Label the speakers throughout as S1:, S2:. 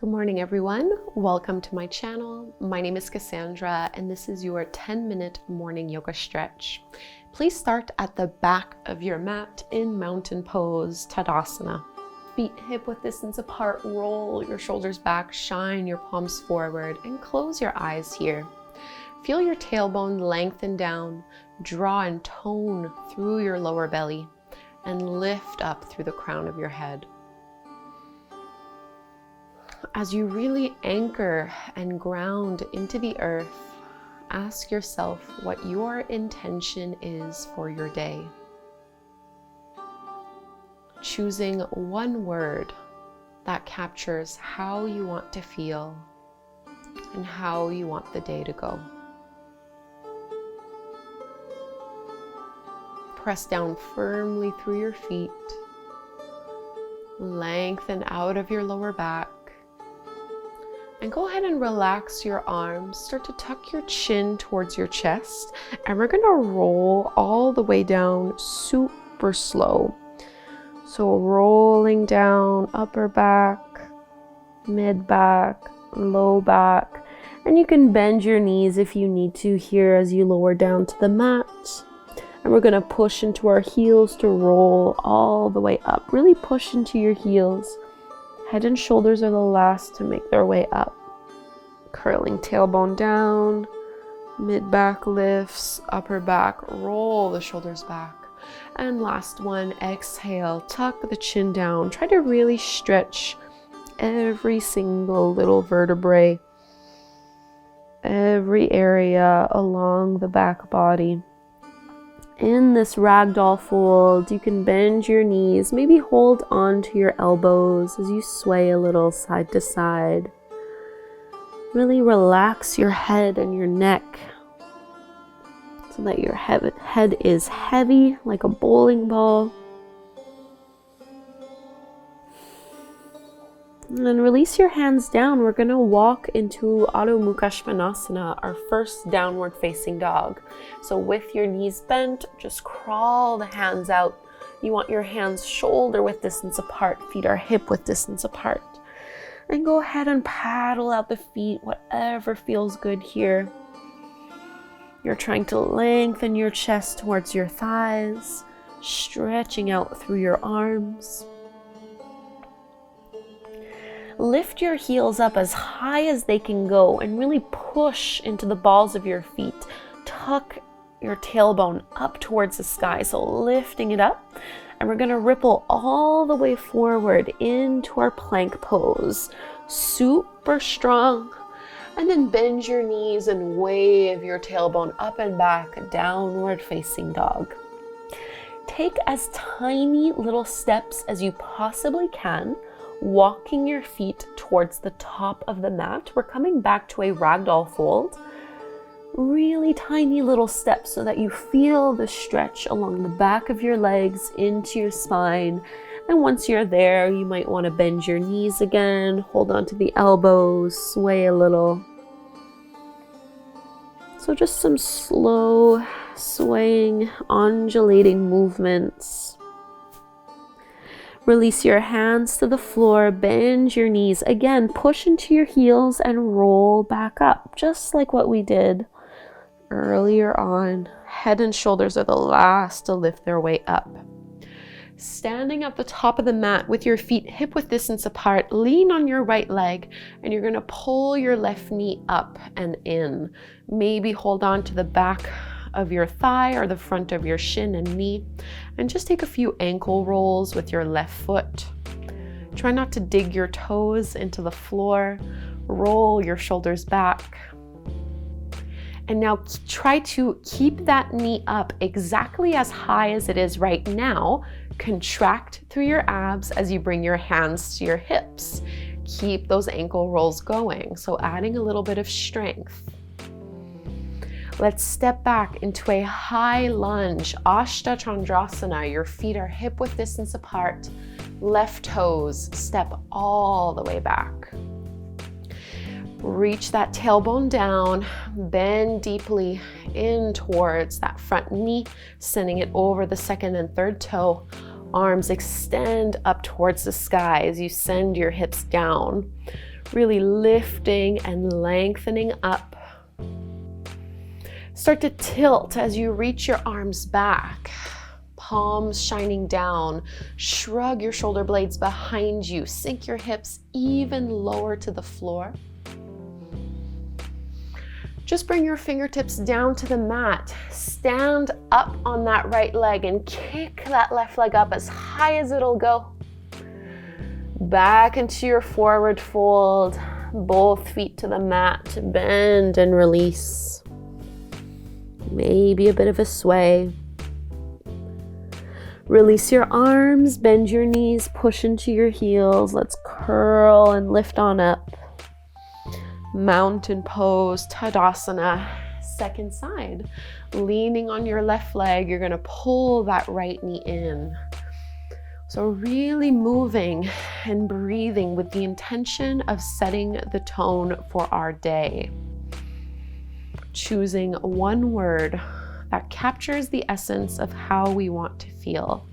S1: Good morning, everyone. Welcome to my channel. My name is Kassandra, and this is your 10-minute morning yoga stretch. Please start at the back of your mat in mountain pose, Tadasana. Feet hip-width distance apart, roll your shoulders back, shine your palms forward, and close your eyes here. Feel your tailbone lengthen down, draw and tone through your lower belly, and lift up through the crown of your head. As you really anchor and ground into the earth, ask yourself what your intention is for your day. Choosing one word that captures how you want to feel and how you want the day to go. Press down firmly through your feet. Lengthen out of your lower back. And go ahead and relax your arms. Start to tuck your chin towards your chest. And we're gonna roll all the way down super slow. So rolling down upper back, mid back, low back. And you can bend your knees if you need to here as you lower down to the mat. And we're gonna push into our heels to roll all the way up. Really push into your heels. Head and shoulders are the last to make their way up. Curling tailbone down, mid back lifts, upper back, roll the shoulders back. And last one, exhale, tuck the chin down. Try to really stretch every single little vertebrae, every area along the back body. In this Ragdoll Fold, you can bend your knees, maybe hold on to your elbows as you sway a little side to side. Really relax your head and your neck so that your head is heavy like a bowling ball. And then release your hands down. We're going to walk into Adho Mukha Svanasana, our first downward facing dog. So with your knees bent, just crawl the hands out. You want your hands shoulder width distance apart, feet are hip width distance apart. And go ahead and paddle out the feet, whatever feels good here. You're trying to lengthen your chest towards your thighs, stretching out through your arms. Lift your heels up as high as they can go and really push into the balls of your feet. Tuck your tailbone up towards the sky, so lifting it up. And we're gonna ripple all the way forward into our plank pose. Super strong. And then bend your knees and wave your tailbone up and back, downward facing dog. Take as tiny little steps as you possibly can, walking your feet towards the top of the mat. We're coming back to a Ragdoll Fold. Really tiny little steps so that you feel the stretch along the back of your legs into your spine. And once you're there, you might want to bend your knees again, hold on to the elbows, sway a little. So just some slow swaying, undulating movements. Release your hands to the floor, bend your knees. Again, push into your heels and roll back up, just like what we did earlier on. Head and shoulders are the last to lift their way up. Standing at the top of the mat with your feet hip-width distance apart, lean on your right leg, and you're gonna pull your left knee up and in. Maybe hold on to the back of your thigh or the front of your shin and knee, and just take a few ankle rolls with your left foot. Try not to dig your toes into the floor. Roll your shoulders back. And now try to keep that knee up exactly as high as it is right now. Contract through your abs as you bring your hands to your hips. Keep those ankle rolls going, so adding a little bit of strength. Let's step back into a high lunge, Ashta Chandrasana. Your feet are hip-width distance apart. Left toes step all the way back. Reach that tailbone down, bend deeply in towards that front knee, sending it over the second and third toe. Arms extend up towards the sky as you send your hips down. Really lifting and lengthening up. Start to tilt as you reach your arms back. Palms shining down. Shrug your shoulder blades behind you. Sink your hips even lower to the floor. Just bring your fingertips down to the mat. Stand up on that right leg and kick that left leg up as high as it'll go. Back into your forward fold. Both feet to the mat. Bend and release. Maybe a bit of a sway. Release your arms, bend your knees, push into your heels. Let's curl and lift on up. Mountain pose, Tadasana, second side. Leaning on your left leg, you're gonna pull that right knee in. So really moving and breathing with the intention of setting the tone for our day. Choosing one word that captures the essence of how we want to feel.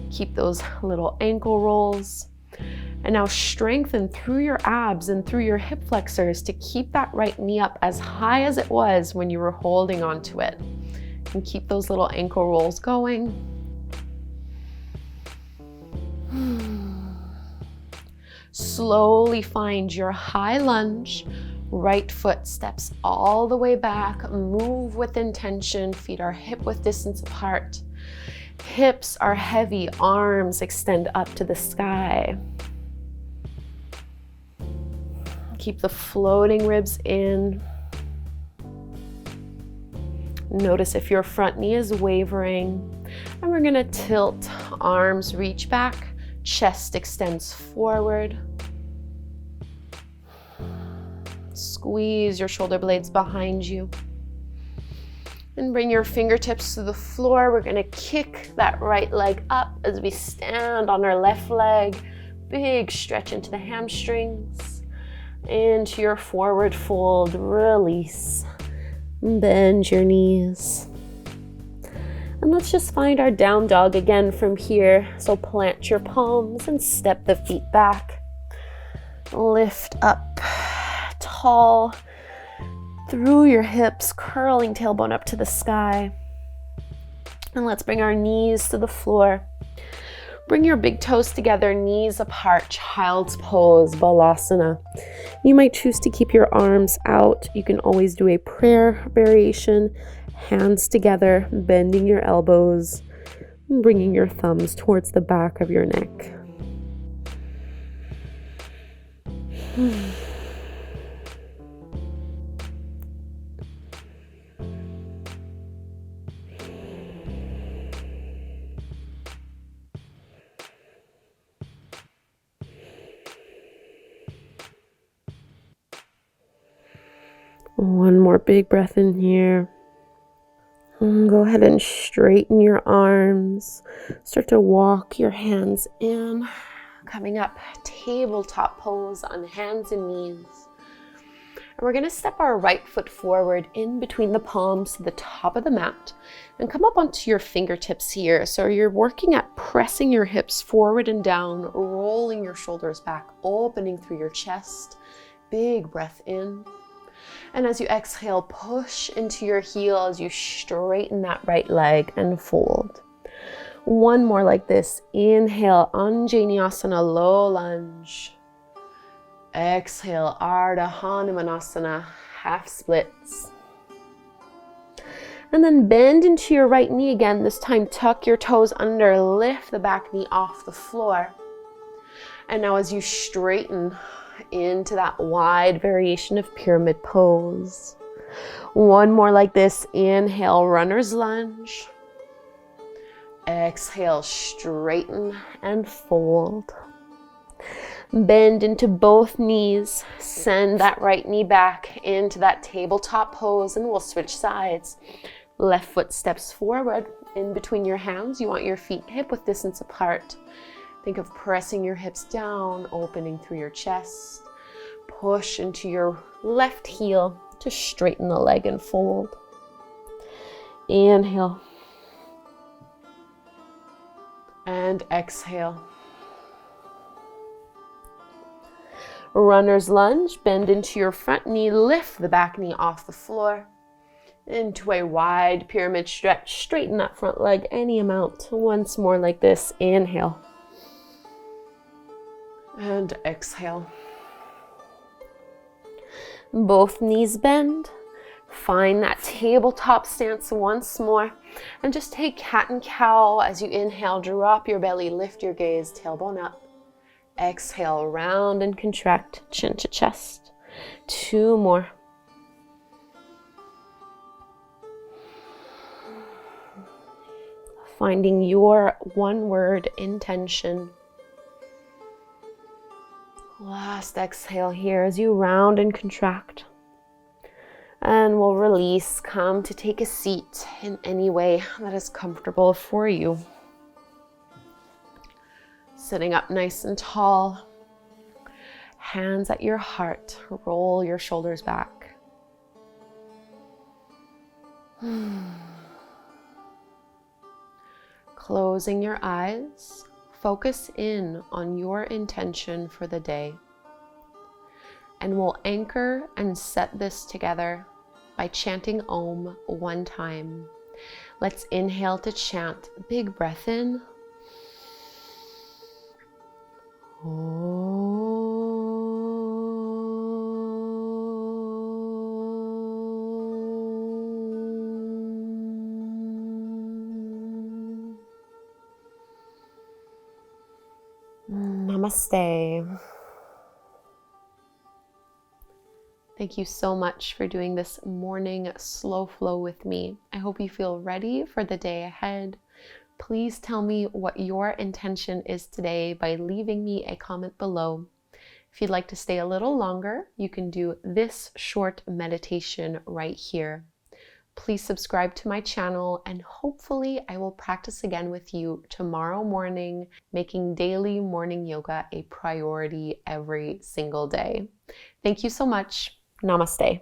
S1: Keep those little ankle rolls. And now strengthen through your abs and through your hip flexors to keep that right knee up as high as it was when you were holding onto it. And keep those little ankle rolls going. Slowly find your high lunge. Right foot steps all the way back. Move with intention. Feet are hip width distance apart. Hips are heavy. Arms extend up to the sky. Keep the floating ribs in. Notice if your front knee is wavering. And we're gonna tilt, arms reach back, chest extends forward. Squeeze your shoulder blades behind you. And bring your fingertips to the floor. We're gonna kick that right leg up as we stand on our left leg. Big stretch into the hamstrings. Into your forward fold, release. Bend your knees. And let's just find our down dog again from here. So plant your palms and step the feet back. Lift up tall through your hips, curling tailbone up to the sky. And let's bring our knees to the floor. Bring your big toes together, knees apart, child's pose, balasana. You might choose to keep your arms out. You can always do a prayer variation, hands together, bending your elbows, and bringing your thumbs towards the back of your neck. One more big breath in here. And go ahead and straighten your arms. Start to walk your hands in. Coming up, tabletop pose on hands and knees. And we're going to step our right foot forward in between the palms to the top of the mat and come up onto your fingertips here. So you're working at pressing your hips forward and down, rolling your shoulders back, opening through your chest. Big breath in. And as you exhale, push into your heel as you straighten that right leg and fold. One more like this. Inhale, Anjaneyasana, low lunge. Exhale, Ardha Hanumanasana, half splits. And then bend into your right knee again. This time tuck your toes under, lift the back knee off the floor. And now as you straighten into that wide variation of pyramid pose. One more like this. Inhale, runner's lunge. Exhale, straighten and fold. Bend into both knees. Send that right knee back into that tabletop pose and we'll switch sides. Left foot steps forward in between your hands. You want your feet hip width distance apart. Think of pressing your hips down, opening through your chest. Push into your left heel to straighten the leg and fold. Inhale. And exhale. Runner's lunge, bend into your front knee, lift the back knee off the floor. Into a wide pyramid stretch, straighten that front leg any amount. Once more like this, inhale. And exhale. Both knees bend. Find that tabletop stance once more. And just take cat and cow as you inhale, drop your belly, lift your gaze, tailbone up. Exhale, round and contract, chin to chest. 2 more. Finding your one-word intention. Last exhale here as you round and contract. And we'll release, come to take a seat in any way that is comfortable for you. Sitting up nice and tall. Hands at your heart, roll your shoulders back. Closing your eyes, focus in on your intention for the day. And we'll anchor and set this together by chanting Om 1 time. Let's inhale to chant. Big breath in. Namaste. Thank you so much for doing this morning slow flow with me. I hope you feel ready for the day ahead. Please tell me what your intention is today by leaving me a comment below. If you'd like to stay a little longer, you can do this short meditation right here. Please subscribe to my channel, and hopefully I will practice again with you tomorrow morning, making daily morning yoga a priority every single day. Thank you so much. Namaste.